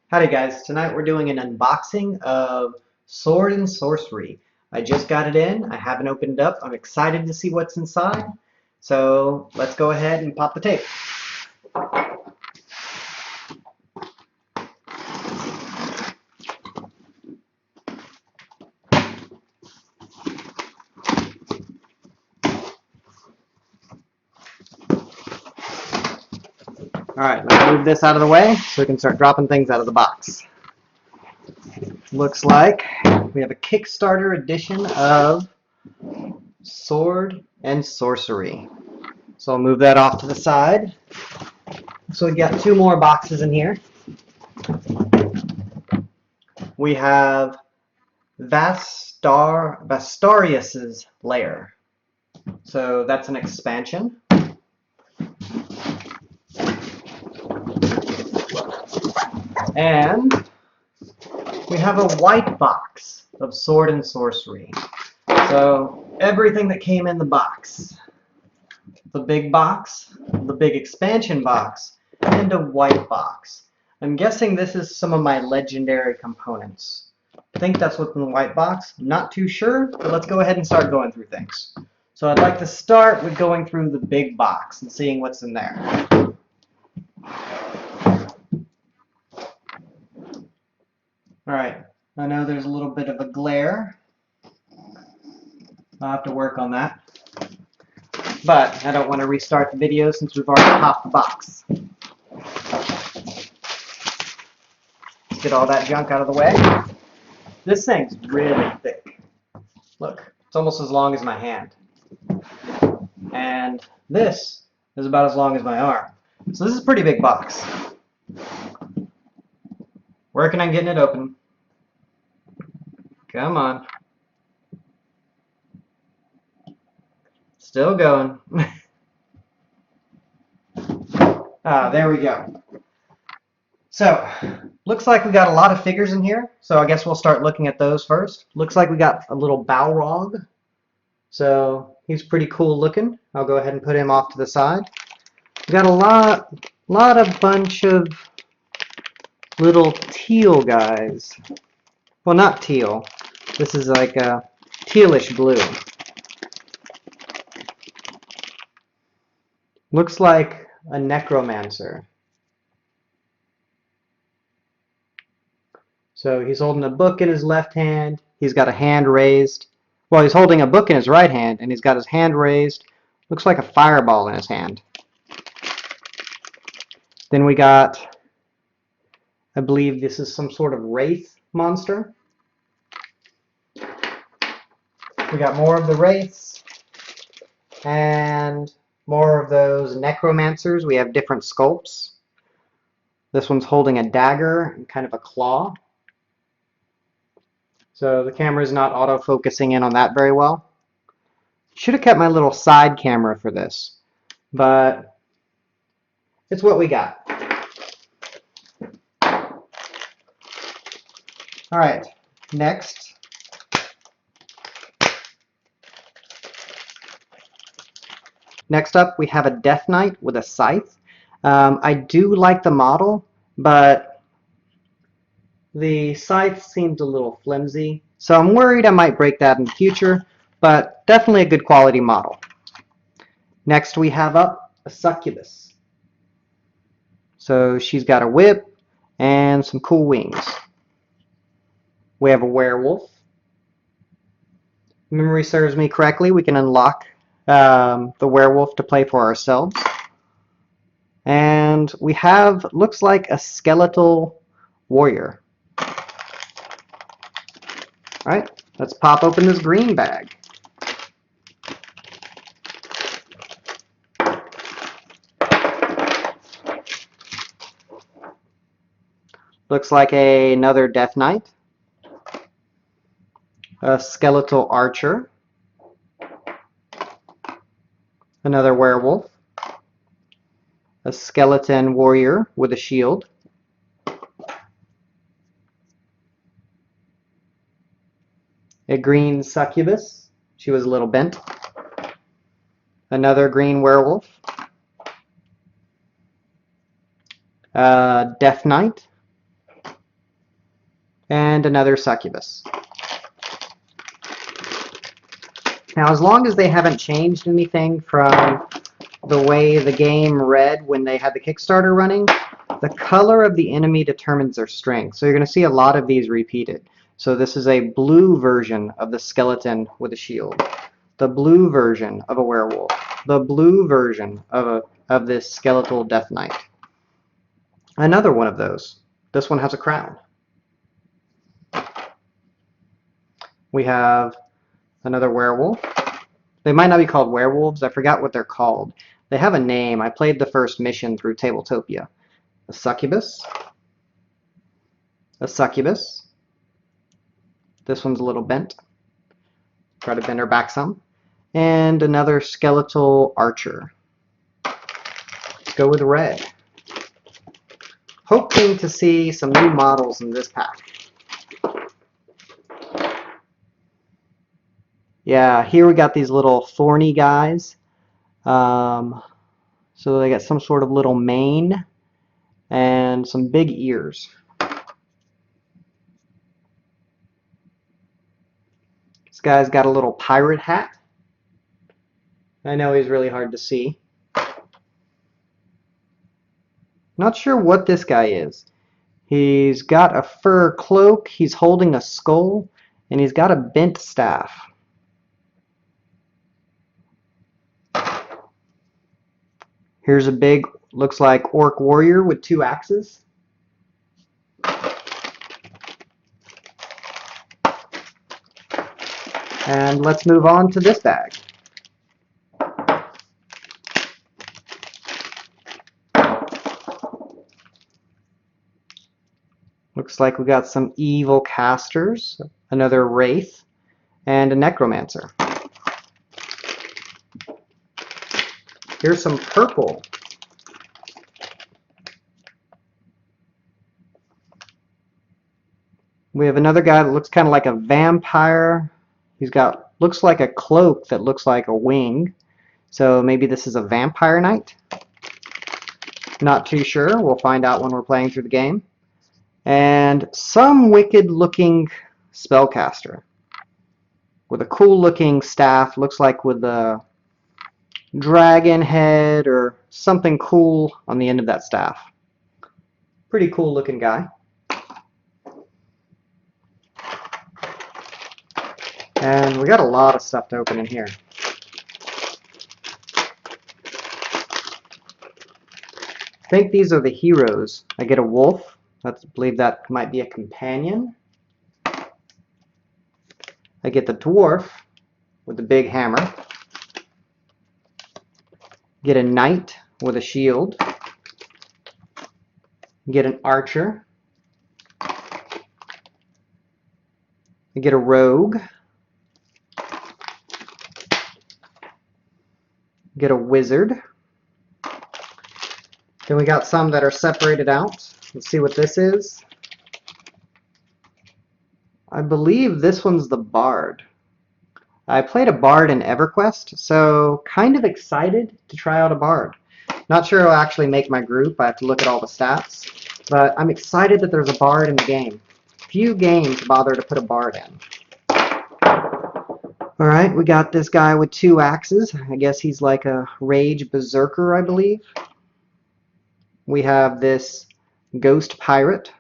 Howdy guys, tonight we're doing an unboxing of Sword and Sorcery. I just got it in, I haven't opened it up, I'm excited to see what's inside. So let's go ahead and pop the tape. Alright, let's move this out of the way so we can start dropping things out of the box. Looks like we have a Kickstarter edition of Sword and Sorcery. So I'll move that off to the side. So we got two more boxes in here. We have Vastarius's Lair. So that's an expansion. And we have a white box of Sword and Sorcery. So everything that came in the box. The big box, the big expansion box, and a white box. I'm guessing this is some of my legendary components. I think that's what's in the white box. Not too sure, but let's go ahead and start going through things. So I'd like to start with going through the big box and seeing what's in there. Alright, I know there's a little bit of a glare. I'll have to work on that. But I don't want to restart the video since we've already popped the box. Let's get all that junk out of the way. This thing's really thick. Look, it's almost as long as my hand. And this is about as long as my arm. So this is a pretty big box. Working on getting it open. Come on. Still going. There we go. So, looks like we got a lot of figures in here. So I guess we'll start looking at those first. Looks like we got a little Balrog. So he's pretty cool looking. I'll go ahead and put him off to the side. We got a bunch of little teal guys. Well, not teal. This is like a tealish blue. Looks like a necromancer. So he's holding a book in his left hand. He's got a hand raised. Well, he's holding a book in his right hand, and he's got his hand raised. Looks like a fireball in his hand. Then we got, I believe this is some sort of wraith monster. We got more of the wraiths and more of those necromancers. We have different sculpts. This one's holding a dagger and kind of a claw. So the camera is not auto-focusing in on that very well. Should have kept my little side camera for this, but it's what we got. Alright, next. Next up, we have a Death Knight with a scythe. I do like the model, but the scythe seems a little flimsy, so I'm worried I might break that in the future, but definitely a good quality model. Next we have up a Succubus. So she's got a whip and some cool wings. We have a werewolf. If memory serves me correctly, we can unlock the werewolf to play for ourselves. And we have, looks like a skeletal warrior. Alright, let's pop open this green bag. Looks like another Death Knight, a skeletal archer, another werewolf, a skeleton warrior with a shield, a green succubus, she was a little bent, another green werewolf, Death Knight, and another Succubus. Now, as long as they haven't changed anything from the way the game read when they had the Kickstarter running, the color of the enemy determines their strength. So you're going to see a lot of these repeated. So this is a blue version of the skeleton with a shield, the blue version of a werewolf, the blue version of this skeletal death knight. Another one of those. This one has a crown. We have another werewolf. They might not be called werewolves. I forgot what they're called. They have a name. I played the first mission through Tabletopia. A succubus. A succubus. This one's a little bent. Try to bend her back some. And another skeletal archer. Let's go with red. Hoping to see some new models in this pack. Yeah, here we got these little thorny guys. So they got some sort of little mane and some big ears. This guy's got a little pirate hat. I know he's really hard to see. Not sure what this guy is. He's got a fur cloak, he's holding a skull, and he's got a bent staff. Here's a big, looks like orc warrior with 2 axes. And let's move on to this bag. Looks like we got some evil casters, another wraith, and a necromancer. Here's some purple. We have another guy that looks kind of like a vampire. He's got, looks like a cloak that looks like a wing. So maybe this is a vampire knight. Not too sure. We'll find out when we're playing through the game. And some wicked looking spellcaster with a cool looking staff. Looks like with a dragon head or something cool on the end of that staff. Pretty cool looking guy. And we got a lot of stuff to open in here. I think these are the heroes. I get a wolf. I believe that might be a companion. I get the dwarf with the big hammer. Get a knight with a shield. Get an archer. I get a rogue. Get a wizard. Then we got some that are separated out. Let's see what this is. I believe this one's the bard. I played a bard in EverQuest, so kind of excited to try out a bard. Not sure it'll actually make my group. I have to look at all the stats. But I'm excited that there's a bard in the game. Few games bother to put a bard in. Alright, we got this guy with 2 axes. I guess he's like a rage berserker, I believe. We have this ghost pirate.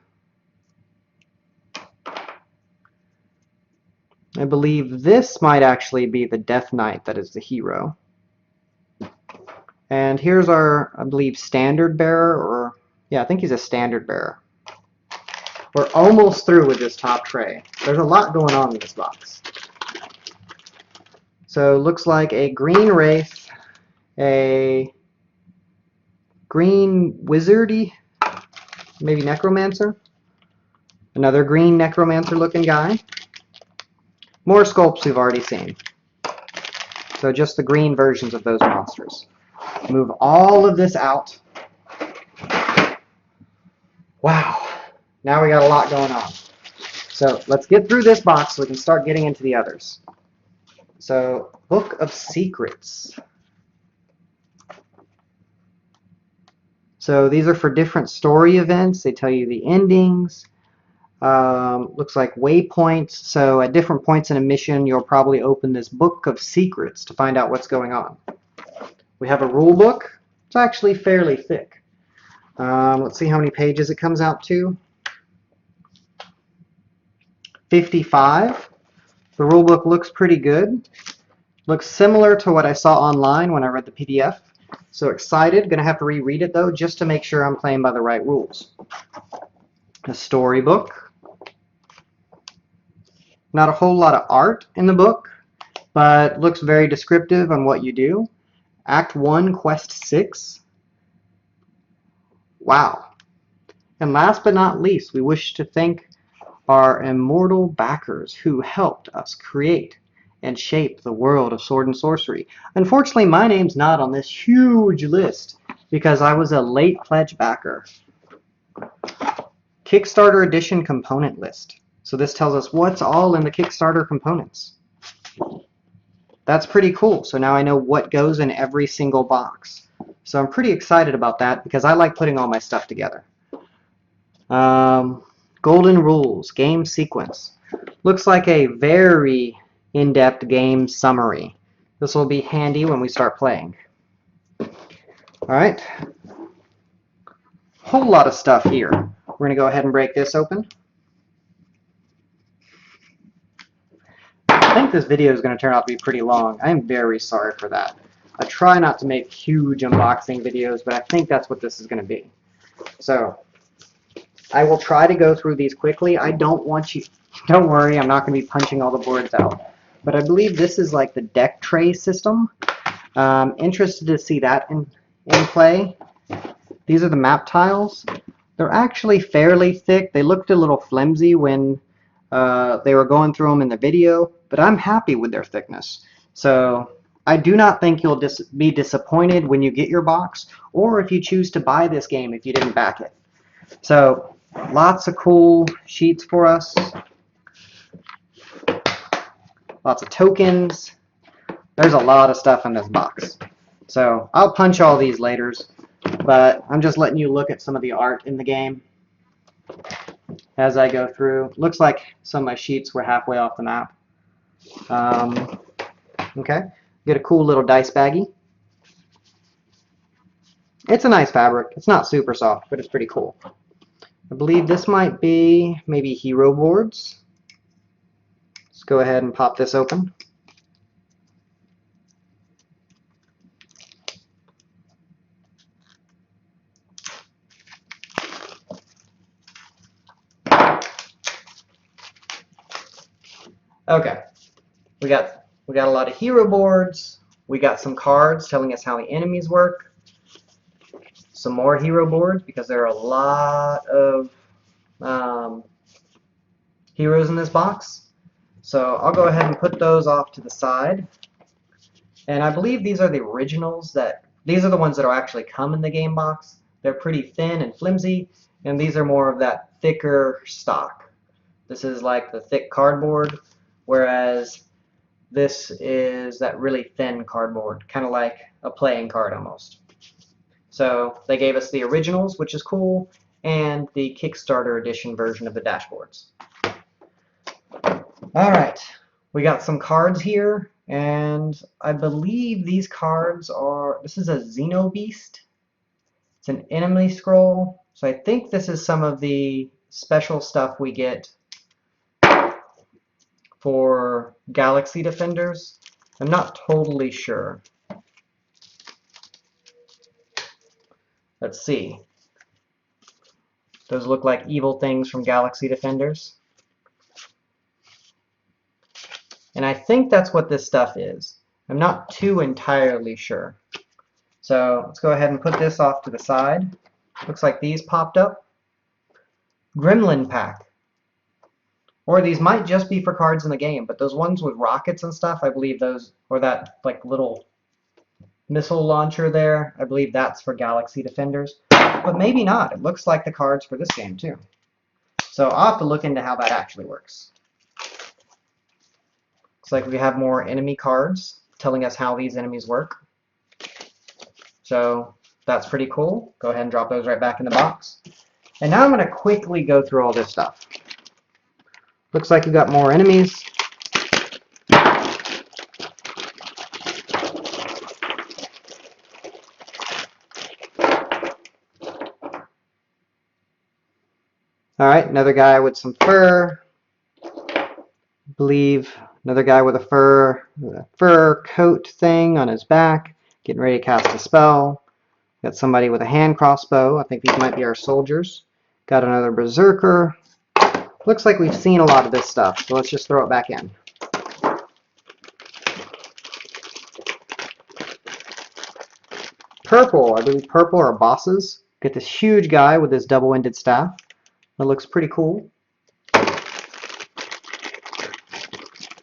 I believe this might actually be the Death Knight that is the hero. And here's our, I believe, standard bearer, or yeah, I think he's a standard bearer. We're almost through with this top tray. There's a lot going on in this box. So looks like a green wraith, a green wizardy, maybe necromancer, another green necromancer looking guy. More sculpts we've already seen. So just the green versions of those monsters. Move all of this out. Wow. Now we got a lot going on. So let's get through this box so we can start getting into the others. So, Book of Secrets. So these are for different story events. They tell you the endings. Looks like waypoints. So at different points in a mission, you'll probably open this book of secrets to find out what's going on. We have a rule book. It's actually fairly thick. Let's see how many pages it comes out to. 55. The rule book looks pretty good. Looks similar to what I saw online when I read the PDF. So excited. Gonna have to reread it though, just to make sure I'm playing by the right rules. A storybook. Not a whole lot of art in the book, but looks very descriptive on what you do. Act 1, Quest 6. Wow. And last but not least, we wish to thank our immortal backers who helped us create and shape the world of Sword and Sorcery. Unfortunately, my name's not on this huge list because I was a late pledge backer. Kickstarter edition component list. So this tells us what's all in the Kickstarter components. That's pretty cool. So now I know what goes in every single box. So I'm pretty excited about that because I like putting all my stuff together. Golden rules, game sequence. Looks like a very in-depth game summary. This will be handy when we start playing. Alright. Whole lot of stuff here. We're going to go ahead and break this open. I think this video is going to turn out to be pretty long. I am very sorry for that. I try not to make huge unboxing videos, but I think that's what this is going to be. So, I will try to go through these quickly. I don't want you... Don't worry, I'm not going to be punching all the boards out. But I believe this is like the deck tray system. Interested to see that in play. These are the map tiles. They're actually fairly thick. They looked a little flimsy when they were going through them in the video, but I'm happy with their thickness. So I do not think you'll be disappointed when you get your box, or if you choose to buy this game if you didn't back it. So lots of cool sheets for us. Lots of tokens. There's a lot of stuff in this box. So I'll punch all these later, but I'm just letting you look at some of the art in the game as I go through. Looks like some of my sheets were halfway off the map. Okay, get a cool little dice baggie. It's a nice fabric. It's not super soft, but it's pretty cool. I believe this might be maybe hero boards. Let's go ahead and pop this open. Okay, we got a lot of hero boards. We got some cards telling us how the enemies work. Some more hero boards because there are a lot of heroes in this box. So I'll go ahead and put those off to the side. And I believe these are the originals these are the ones that will actually come in the game box. They're pretty thin and flimsy, and these are more of that thicker stock. This is like the thick cardboard, whereas this is that really thin cardboard, kind of like a playing card almost. So they gave us the originals, which is cool, and the Kickstarter edition version of the dashboards. Alright, we got some cards here, and I believe these cards are, this is a Xenobeast. It's an enemy scroll, so I think this is some of the special stuff we get for Galaxy Defenders. I'm not totally sure. Let's see. Those look like evil things from Galaxy Defenders. And I think that's what this stuff is. I'm not too entirely sure. So let's go ahead and put this off to the side. Looks like these popped up. Gremlin Pack. Or these might just be for cards in the game, but those ones with rockets and stuff, I believe those, or that like little missile launcher there, I believe that's for Galaxy Defenders. But maybe not. It looks like the cards for this game too. So I'll have to look into how that actually works. Looks like we have more enemy cards telling us how these enemies work. So that's pretty cool. Go ahead and drop those right back in the box. And now I'm going to quickly go through all this stuff. Looks like you got more enemies. Alright, another guy with some fur. I believe another guy with a fur coat thing on his back, getting ready to cast a spell. Got somebody with a hand crossbow. I think these might be our soldiers. Got another berserker. Looks like we've seen a lot of this stuff, so let's just throw it back in. Purple, I believe purple are bosses. Get this huge guy with this double-ended staff. That looks pretty cool.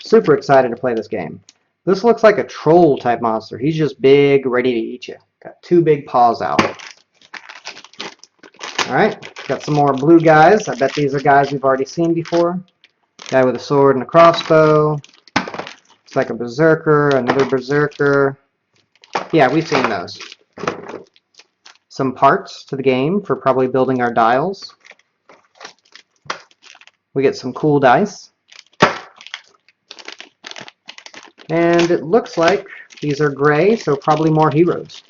Super excited to play this game. This looks like a troll type monster. He's just big, ready to eat you. Got two big paws out. Alright, got some more blue guys. I bet these are guys we've already seen before. Guy with a sword and a crossbow. It's like a berserker, another berserker. Yeah, we've seen those. Some parts to the game for probably building our dials. We get some cool dice. And it looks like these are gray, so probably more heroes.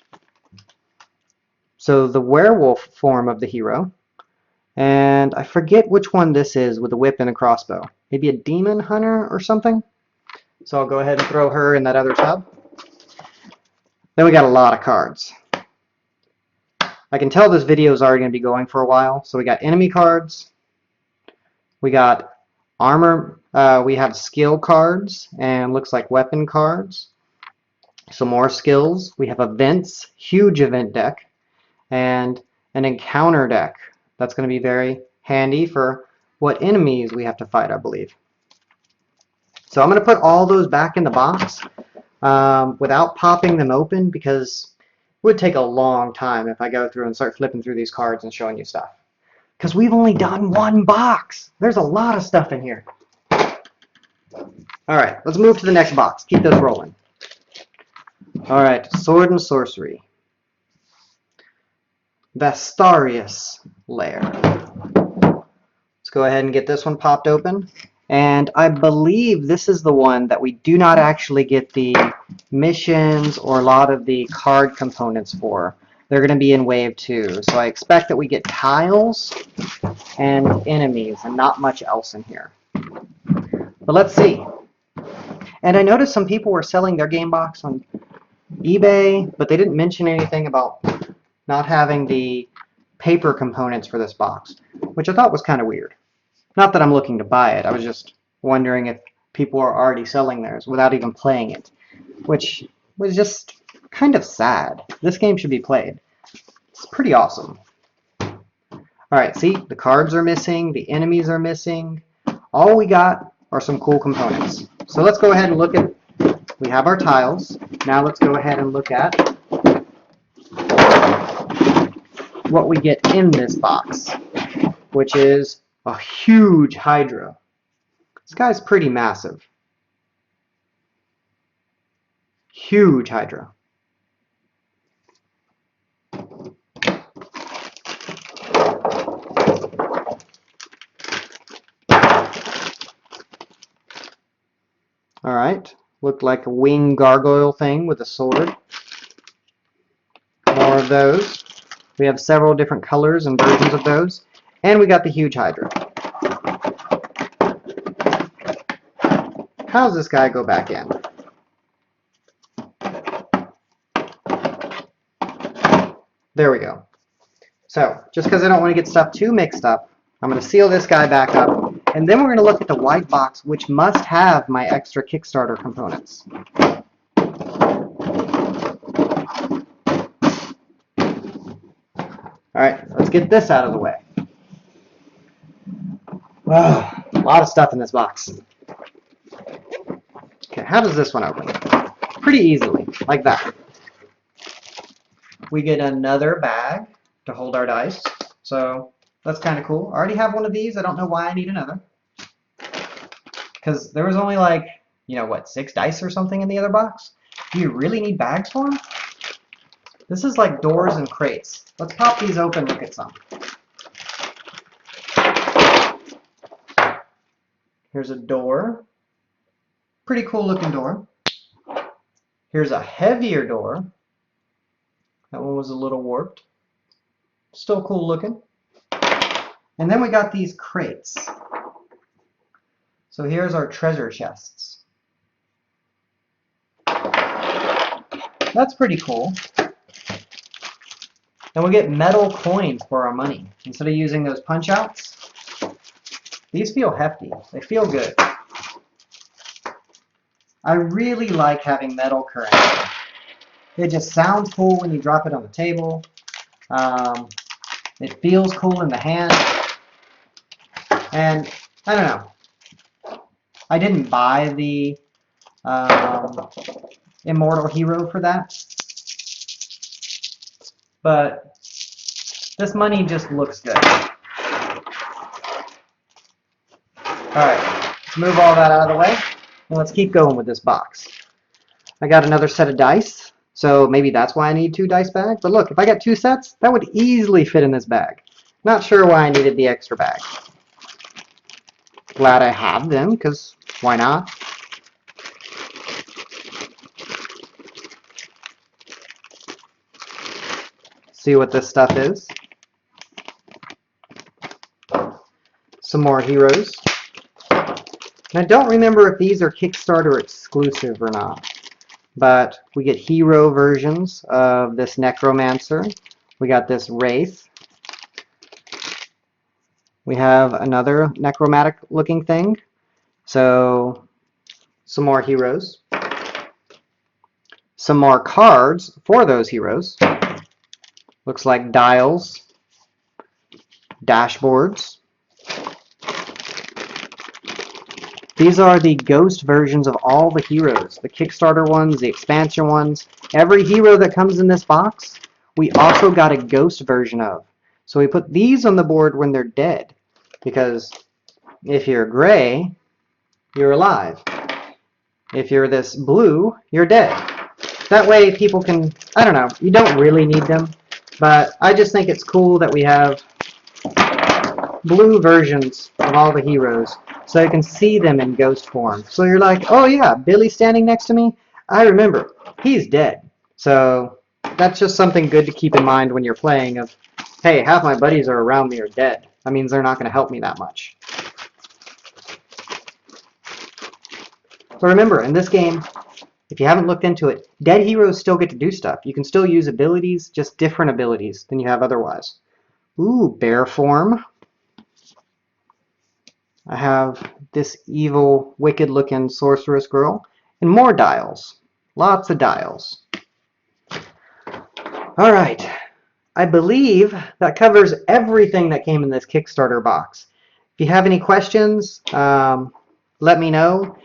So the werewolf form of the hero. And I forget which one this is with a whip and a crossbow. Maybe a demon hunter or something? So I'll go ahead and throw her in that other tub. Then we got a lot of cards. I can tell this video is already going to be going for a while. So we got enemy cards. We got armor. We have skill cards and looks like weapon cards. Some more skills. We have events, huge event deck, and an encounter deck. That's going to be very handy for what enemies we have to fight, I believe. So I'm going to put all those back in the box without popping them open because it would take a long time if I go through and start flipping through these cards and showing you stuff. Because we've only done one box. There's a lot of stuff in here. Alright, let's move to the next box. Keep this rolling. Alright, Sword and Sorcery. Vastarius Lair. Let's go ahead and get this one popped open. And I believe this is the one that we do not actually get the missions or a lot of the card components for. They're going to be in Wave 2. So I expect that we get tiles and enemies and not much else in here. But let's see. And I noticed some people were selling their game box on eBay, but they didn't mention anything about not having the paper components for this box, which I thought was kind of weird. Not that I'm looking to buy it, I was just wondering if people are already selling theirs without even playing it, which was just kind of sad. This game should be played. It's pretty awesome. Alright, see, the cards are missing, the enemies are missing. All we got are some cool components. So let's go ahead and look at, we have our tiles. Now let's go ahead and look at what we get in this box, which is a huge Hydra. This guy's pretty massive. Huge Hydra. Alright, looked like a wing gargoyle thing with a sword. More of those. We have several different colors and versions of those. And we got the huge Hydra. How does this guy go back in? There we go. So, just because I don't want to get stuff too mixed up, I'm going to seal this guy back up. And then we're going to look at the white box, which must have my extra Kickstarter components. Alright, let's get this out of the way. Oh, a lot of stuff in this box. Okay, how does this one open? Pretty easily, like that. We get another bag to hold our dice, so that's kind of cool. I already have one of these. I don't know why I need another. Because there was only like, you know what, 6 dice or something in the other box? Do you really need bags for them? This is like doors and crates. Let's pop these open and look at some. Here's a door. Pretty cool looking door. Here's a heavier door. That one was a little warped. Still cool looking. And then we got these crates. So here's our treasure chests. That's pretty cool. And we get metal coins for our money. Instead of using those punch outs, these feel hefty. They feel good. I really like having metal currency. It just sounds cool when you drop it on the table. It feels cool in the hand. And I don't know. I didn't buy the Immortal Hero for that. But this money just looks good. Alright, let's move all that out of the way. And let's keep going with this box. I got another set of dice. So maybe that's why I need 2 dice bags. But look, if I got 2 sets, that would easily fit in this bag. Not sure why I needed the extra bag. Glad I have them, because why not? See what this stuff is. Some more heroes. And I don't remember if these are Kickstarter exclusive or not. But we get hero versions of this Necromancer. We got this Wraith. We have another necromantic looking thing. So some more heroes. Some more cards for those heroes. Looks like dials. Dashboards. These are the ghost versions of all the heroes. The Kickstarter ones, the expansion ones. Every hero that comes in this box, we also got a ghost version of. So we put these on the board when they're dead. Because if you're gray, you're alive. If you're this blue, you're dead. That way people can, I don't know, you don't really need them. But I just think it's cool that we have blue versions of all the heroes. So you can see them in ghost form. So you're like, oh yeah, Billy's standing next to me. I remember, he's dead. So that's just something good to keep in mind when you're playing of, hey, half my buddies are around me are dead. That means they're not going to help me that much. So remember, in this game, if you haven't looked into it, dead heroes still get to do stuff. You can still use abilities, just different abilities than you have otherwise. Ooh, bear form. I have this evil, wicked-looking sorceress girl. And more dials. Lots of dials. Alright. I believe that covers everything that came in this Kickstarter box. If you have any questions, let me know.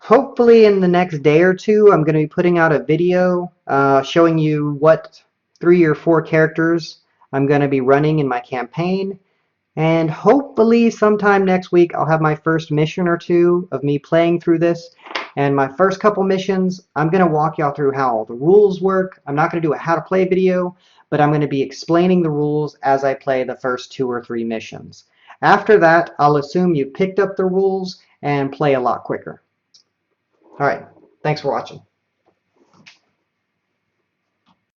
Hopefully in the next day or two, I'm going to be putting out a video showing you what 3 or 4 characters I'm going to be running in my campaign. And hopefully sometime next week I'll have my first mission or 2 of me playing through this. And my first couple missions, I'm going to walk y'all through how all the rules work. I'm not going to do a how to play video, but I'm going to be explaining the rules as I play the first 2 or 3 missions. After that, I'll assume you picked up the rules and play a lot quicker. Alright, thanks for watching.